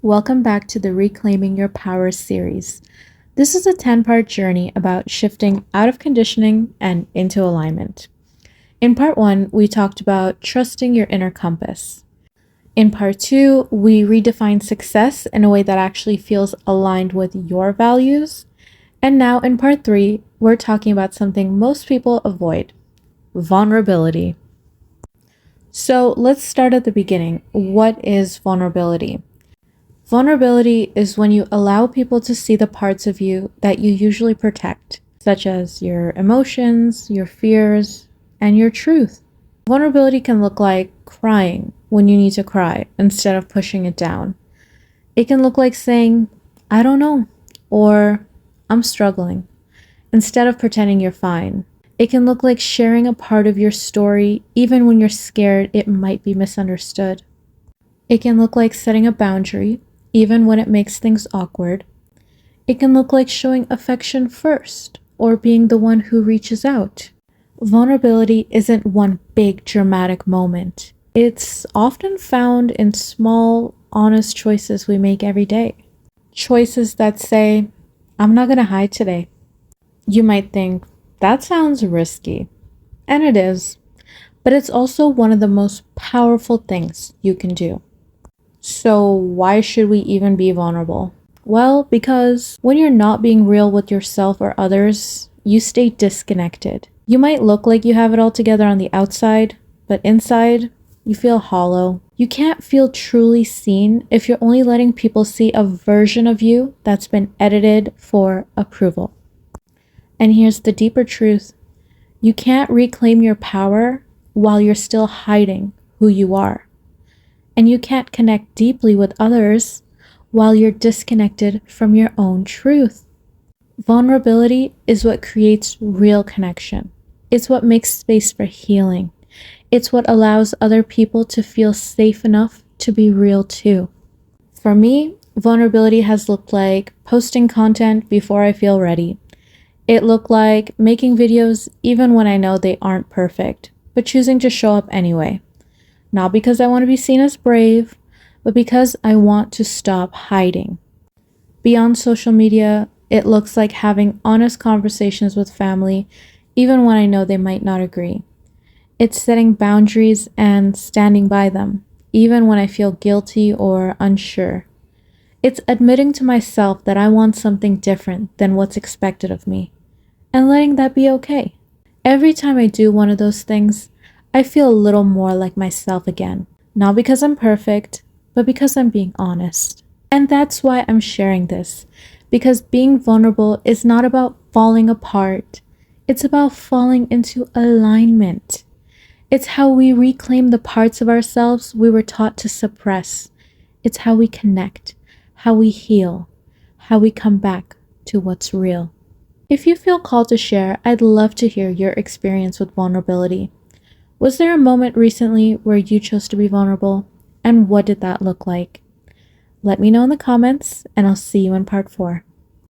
Welcome back to the Reclaiming Your Power series. This is a 10-part journey about shifting out of conditioning and into alignment. In part 1, we talked about trusting your inner compass. In part 2, we redefined success in a way that actually feels aligned with your values. And now in part 3, we're talking about something most people avoid: vulnerability. So let's start at the beginning. What is vulnerability? Vulnerability is when you allow people to see the parts of you that you usually protect, such as your emotions, your fears, and your truth. Vulnerability can look like crying when you need to cry instead of pushing it down. It can look like saying, "I don't know," or "I'm struggling," instead of pretending you're fine. It can look like sharing a part of your story even when you're scared it might be misunderstood. It can look like setting a boundary even when it makes things awkward. It can look like showing affection first or being the one who reaches out. Vulnerability isn't one big dramatic moment. It's often found in small, honest choices we make every day. Choices that say, "I'm not gonna hide today." You might think, that sounds risky. And it is. But it's also one of the most powerful things you can do. So why should we even be vulnerable? Well, because when you're not being real with yourself or others, you stay disconnected. You might look like you have it all together on the outside, but inside, you feel hollow. You can't feel truly seen if you're only letting people see a version of you that's been edited for approval. And here's the deeper truth. You can't reclaim your power while you're still hiding who you are. And you can't connect deeply with others while you're disconnected from your own truth. Vulnerability is what creates real connection. It's what makes space for healing. It's what allows other people to feel safe enough to be real too. For me, vulnerability has looked like posting content before I feel ready. It looked like making videos even when I know they aren't perfect, but choosing to show up anyway. Not because I want to be seen as brave, but because I want to stop hiding. Beyond social media, it looks like having honest conversations with family, even when I know they might not agree. It's setting boundaries and standing by them, even when I feel guilty or unsure. It's admitting to myself that I want something different than what's expected of me, and letting that be okay. Every time I do one of those things, I feel a little more like myself again. Not because I'm perfect, but because I'm being honest. And that's why I'm sharing this. Because being vulnerable is not about falling apart. It's about falling into alignment. It's how we reclaim the parts of ourselves we were taught to suppress. It's how we connect, how we heal, how we come back to what's real. If you feel called to share, I'd love to hear your experience with vulnerability. Was there a moment recently where you chose to be vulnerable? And what did that look like? Let me know in the comments, and I'll see you in part 4.